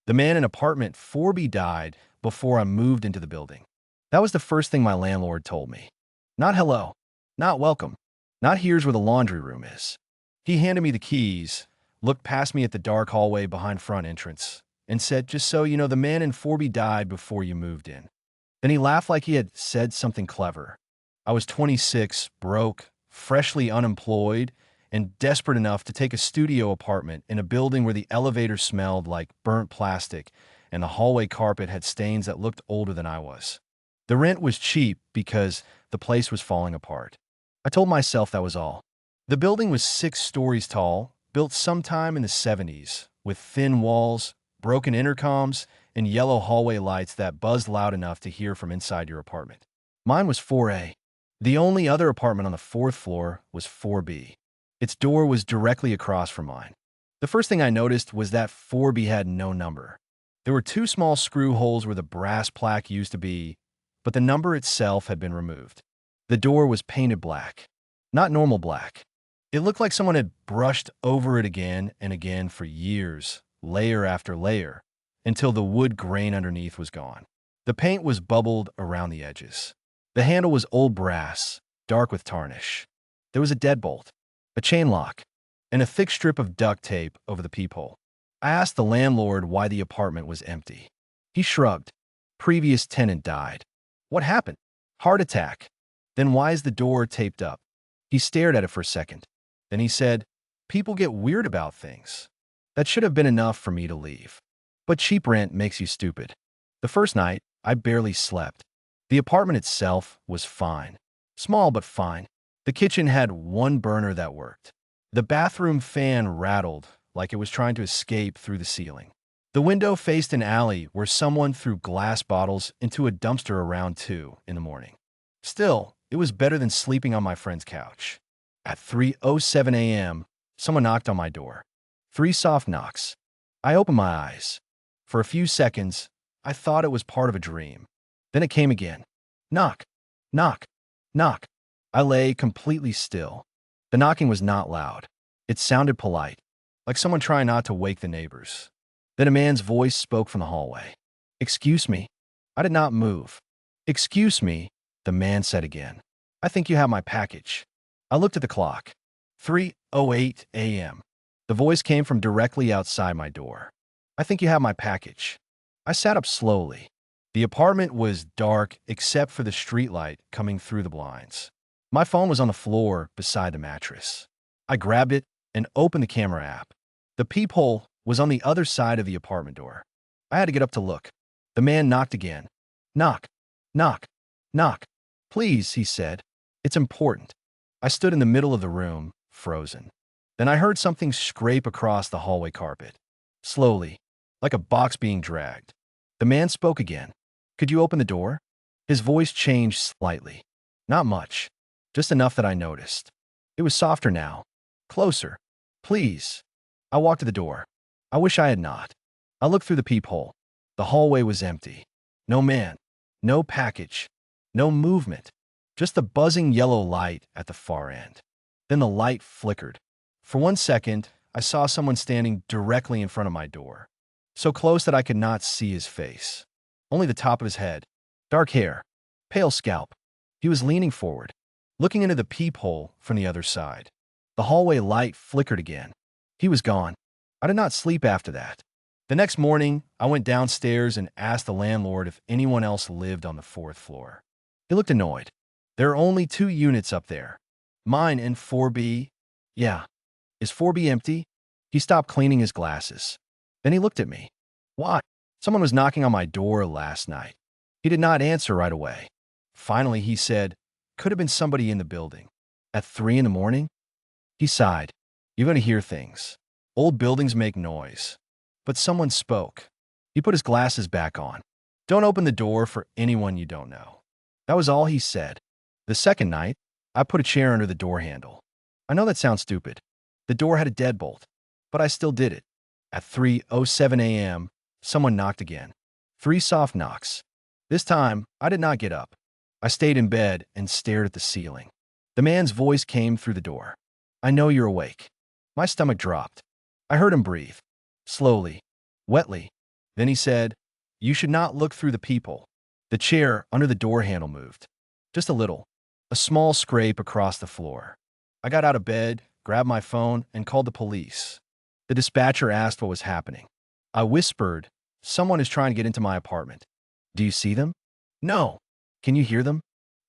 The man in apartment 4B died before I moved into the building. That was the first thing my landlord told me. Not hello, not welcome, not here's where the laundry room is. He handed me the keys, looked past me at the dark hallway behind front entrance, and said, just so you know, the man in 4B died before you moved in. Then he laughed like he had said something clever. I was 26, broke, freshly unemployed, and desperate enough to take a studio apartment in a building where the elevator smelled like burnt plastic and the hallway carpet had stains that looked older than I was. The rent was cheap because the place was falling apart. I told myself that was all. The building was 6 stories tall, built sometime in the 70s, with thin walls, broken intercoms, and yellow hallway lights that buzzed loud enough to hear from inside your apartment. Mine was 4A. The only other apartment on the 4th floor was 4B. Its door was directly across from mine. The first thing I noticed was that 4B had no number. There were 2 small screw holes where the brass plaque used to be, but the number itself had been removed. The door was painted black, not normal black. It looked like someone had brushed over it again and again for years, layer after layer, until the wood grain underneath was gone. The paint was bubbled around the edges. The handle was old brass, dark with tarnish. There was a deadbolt, a chain lock, and a thick strip of duct tape over the peephole. I asked the landlord why the apartment was empty. He shrugged. Previous tenant died. What happened? Heart attack. Then why is the door taped up? He stared at it for a second. Then he said, people get weird about things. That should have been enough for me to leave. But cheap rent makes you stupid. The first night, I barely slept. The apartment itself was fine. Small but fine. The kitchen had 1 burner that worked. The bathroom fan rattled like it was trying to escape through the ceiling. The window faced an alley where someone threw glass bottles into a dumpster around 2 in the morning. Still, it was better than sleeping on my friend's couch. At 3:07 a.m., someone knocked on my door. 3 soft knocks. I opened my eyes. For a few seconds, I thought it was part of a dream. Then it came again. Knock, knock, knock. I lay completely still. The knocking was not loud. It sounded polite, like someone trying not to wake the neighbors. Then a man's voice spoke from the hallway. Excuse me. I did not move. Excuse me, the man said again. I think you have my package. I looked at the clock. 3:08 a.m. The voice came from directly outside my door. I think you have my package. I sat up slowly. The apartment was dark except for the streetlight coming through the blinds. My phone was on the floor beside the mattress. I grabbed it and opened the camera app. The peephole was on the other side of the apartment door. I had to get up to look. The man knocked again. Knock, knock, knock. Please, he said. It's important. I stood in the middle of the room, frozen. Then I heard something scrape across the hallway carpet. Slowly, like a box being dragged. The man spoke again. Could you open the door? His voice changed slightly. Not much. Just enough that I noticed. It was softer now. Closer. Please. I walked to the door. I wish I had not. I looked through the peephole. The hallway was empty. No man. No package. No movement. Just the buzzing yellow light at the far end. Then the light flickered. For 1 second, I saw someone standing directly in front of my door. So close that I could not see his face. Only the top of his head. Dark hair. Pale scalp. He was leaning forward, looking into the peephole from the other side. The hallway light flickered again. He was gone. I did not sleep after that. The next morning, I went downstairs and asked the landlord if anyone else lived on the 4th floor. He looked annoyed. There are only 2 units up there. Mine and 4B. Yeah. Is 4B empty? He stopped cleaning his glasses. Then he looked at me. Why? Someone was knocking on my door last night. He did not answer right away. Finally, he said, could have been somebody in the building. At 3 in the morning? He sighed. You're going to hear things. Old buildings make noise. But someone spoke. He put his glasses back on. Don't open the door for anyone you don't know. That was all he said. The second night, I put a chair under the door handle. I know that sounds stupid. The door had a deadbolt, but I still did it. At 3:07 a.m., someone knocked again. 3 soft knocks. This time, I did not get up. I stayed in bed and stared at the ceiling. The man's voice came through the door. I know you're awake. My stomach dropped. I heard him breathe. Slowly. Wetly. Then he said, "You should not look through the peephole." The chair under the door handle moved. Just a little. A small scrape across the floor. I got out of bed, grabbed my phone, and called the police. The dispatcher asked what was happening. I whispered, "Someone is trying to get into my apartment." "Do you see them?" "No." "Can you hear them?"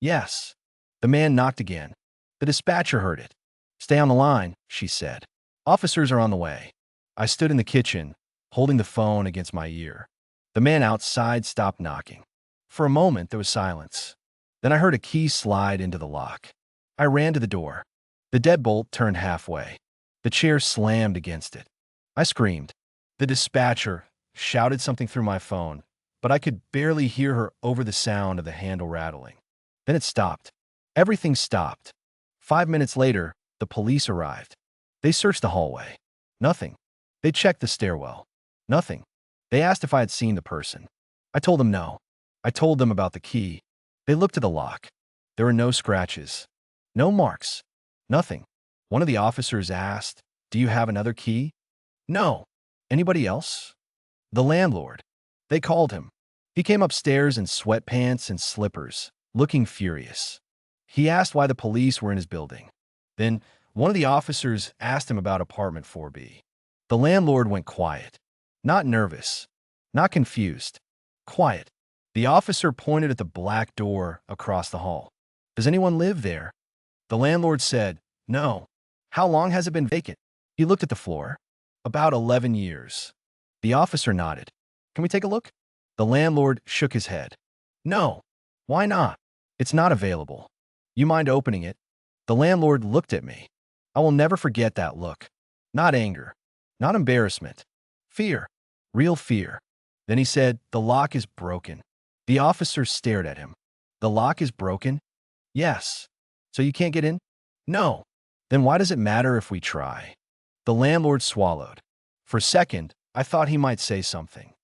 "Yes." The man knocked again. The dispatcher heard it. "Stay on the line," she said. "Officers are on the way." I stood in the kitchen, holding the phone against my ear. The man outside stopped knocking. For a moment, there was silence. Then I heard a key slide into the lock. I ran to the door. The deadbolt turned halfway. The chair slammed against it. I screamed. The dispatcher shouted something through my phone, but I could barely hear her over the sound of the handle rattling. Then it stopped. Everything stopped. 5 minutes later, the police arrived. They searched the hallway. Nothing. They checked the stairwell. Nothing. They asked if I had seen the person. I told them no. I told them about the key. They looked at the lock. There were no scratches. No marks. Nothing. One of the officers asked, "Do you have another key?" "No." "Anybody else?" "The landlord." They called him. He came upstairs in sweatpants and slippers, looking furious. He asked why the police were in his building. Then one of the officers asked him about apartment 4B. The landlord went quiet. Not nervous. Not confused. Quiet. The officer pointed at the black door across the hall. "Does anyone live there?" The landlord said, "No." "How long has it been vacant?" He looked at the floor. "About 11 years. The officer nodded. "Can we take a look?" The landlord shook his head. "No." "Why not?" "It's not available." "You mind opening it?" The landlord looked at me. I will never forget that look. Not anger. Not embarrassment. Fear. Real fear. Then he said, "The lock is broken." The officer stared at him. "The lock is broken?" "Yes." "So you can't get in?" "No." "Then why does it matter if we try?" The landlord swallowed. For a second, I thought he might say something.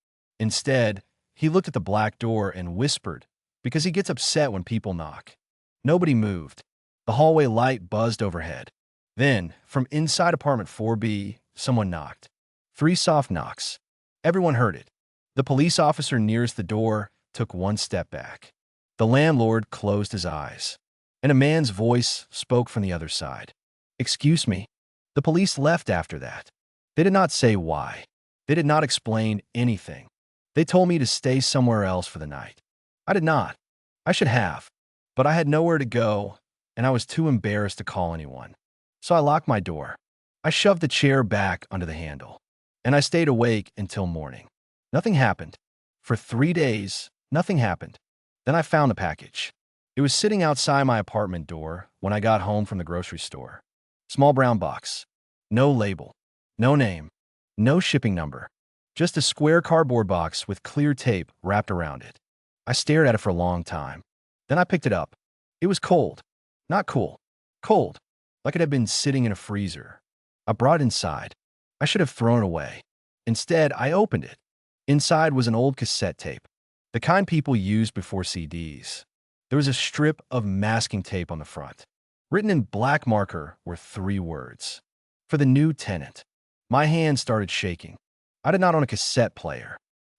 Instead, he looked at the black door and whispered, because he gets upset when people knock. Nobody moved. The hallway light buzzed overhead. Then, from inside apartment 4B, someone knocked. 3 soft knocks. Everyone heard it. The police officer nearest the door took one step back. The landlord closed his eyes, and a man's voice spoke from the other side. "Excuse me." The police left after that. They did not say why. They did not explain anything. They told me to stay somewhere else for the night. I did not. I should have. But I had nowhere to go, and I was too embarrassed to call anyone. So I locked my door. I shoved the chair back under the handle, and I stayed awake until morning. Nothing happened. For 3 days, nothing happened. Then I found the package. It was sitting outside my apartment door when I got home from the grocery store. Small brown box. No label. No name. No shipping number. Just a square cardboard box with clear tape wrapped around it. I stared at it for a long time. Then I picked it up. It was cold. Not cool. Cold. Like it had been sitting in a freezer. I brought it inside. I should have thrown it away. Instead, I opened it. Inside was an old cassette tape. The kind people used before CDs. There was a strip of masking tape on the front. Written in black marker were 3 words. "For the new tenant." My hand started shaking. I did not own a cassette player.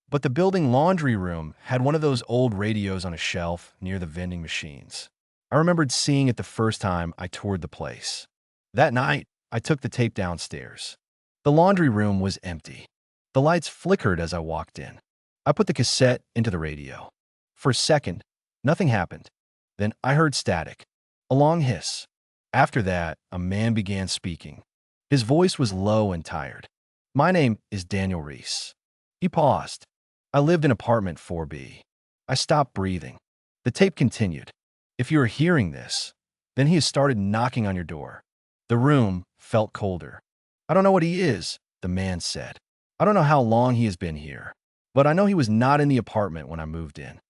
But the building laundry room had one of those old radios on a shelf near the vending machines. I remembered seeing it the first time I toured the place. That night, I took the tape downstairs. The laundry room was empty. The lights flickered as I walked in. I put the cassette into the radio. For a second, nothing happened. Then I heard static. A long hiss. After that, a man began speaking. His voice was low and tired. "My name is Daniel Reese." He paused. "I lived in apartment 4B. I stopped breathing." The tape continued. "If you are hearing this, then he has started knocking on your door." The room felt colder. "I don't know what he is," the man said. "I don't know how long he has been here, but I know he was not in the apartment when I moved in."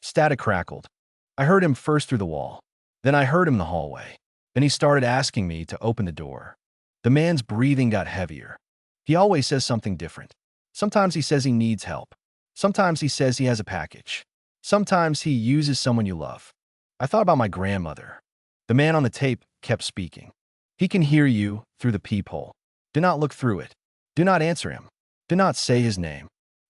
Static crackled. I heard him first through the wall. Then I heard him in the hallway. Then he started asking me to open the door. The man's breathing got heavier. He always says something different. Sometimes he says he needs help. Sometimes he says he has a package. Sometimes he uses someone you love. I thought about my grandmother. The man on the tape kept speaking. "He can hear you through the peephole. Do not look through it. Do not answer him. Do not say his name."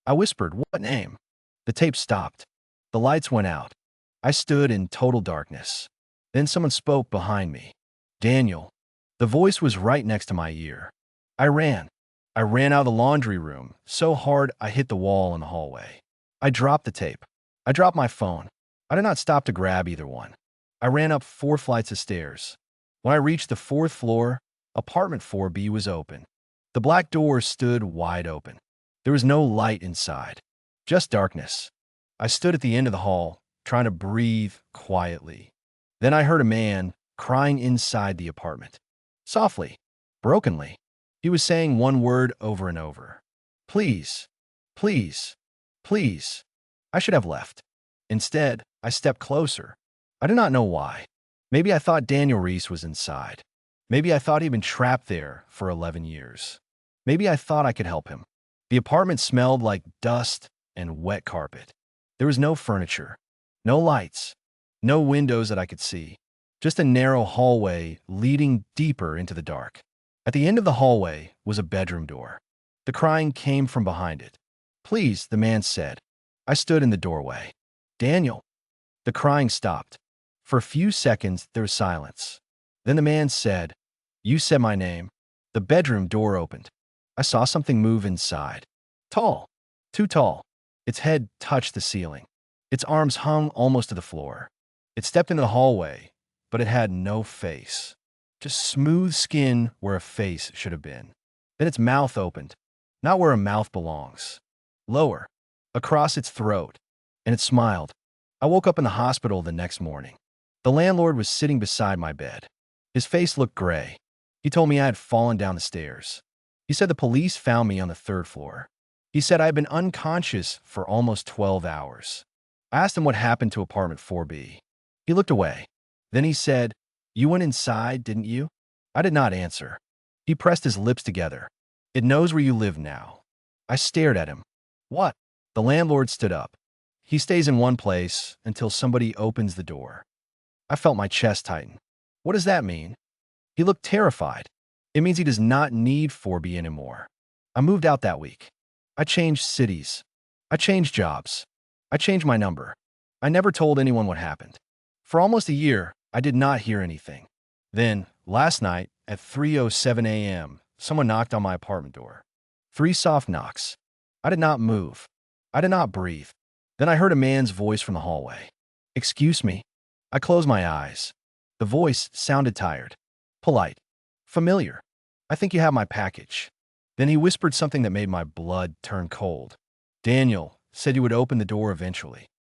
I whispered, "What name?" The tape stopped. The lights went out. I stood in total darkness. Then someone spoke behind me. "Daniel." The voice was right next to my ear. I ran. I ran out of the laundry room so hard I hit the wall in the hallway. I dropped the tape. I dropped my phone. I did not stop to grab either one. I ran up 4 flights of stairs. When I reached the 4th floor, apartment 4B was open. The black door stood wide open. There was no light inside, just darkness. I stood at the end of the hall, trying to breathe quietly. Then I heard a man crying inside the apartment. Softly, brokenly. He was saying one word over and over. "Please, please, please." I should have left. Instead, I stepped closer. I did not know why. Maybe I thought Daniel Reese was inside. Maybe I thought he'd been trapped there for 11 years. Maybe I thought I could help him. The apartment smelled like dust and wet carpet. There was no furniture, no lights, no windows that I could see. Just a narrow hallway leading deeper into the dark. At the end of the hallway was a bedroom door. The crying came from behind it. "Please," the man said. I stood in the doorway. "Daniel." The crying stopped. For a few seconds, there was silence. Then the man said, "You said my name." The bedroom door opened. I saw something move inside. Tall. Too tall. Its head touched the ceiling. Its arms hung almost to the floor. It stepped into the hallway, but it had no face. Just smooth skin where a face should have been. Then its mouth opened. Not where a mouth belongs. Lower. Across its throat. And it smiled. I woke up in the hospital the next morning. The landlord was sitting beside my bed. His face looked gray. He told me I had fallen down the stairs. He said the police found me on the 3rd floor. He said I had been unconscious for almost 12 hours. I asked him what happened to apartment 4B. He looked away. Then he said, "You went inside, didn't you?" I did not answer. He pressed his lips together. "It knows where you live now." I stared at him. "What?" The landlord stood up. "He stays in one place until somebody opens the door." I felt my chest tighten. "What does that mean?" He looked terrified. "It means he does not need 4B anymore." I moved out that week. I changed cities. I changed jobs. I changed my number. I never told anyone what happened. For almost a year, I did not hear anything. Then, last night, at 3:07 a.m., someone knocked on my apartment door. 3 soft knocks. I did not move. I did not breathe. Then I heard a man's voice from the hallway. "Excuse me." I closed my eyes. The voice sounded tired, polite, familiar. "I think you have my package." Then he whispered something that made my blood turn cold. "Daniel said you would open the door eventually."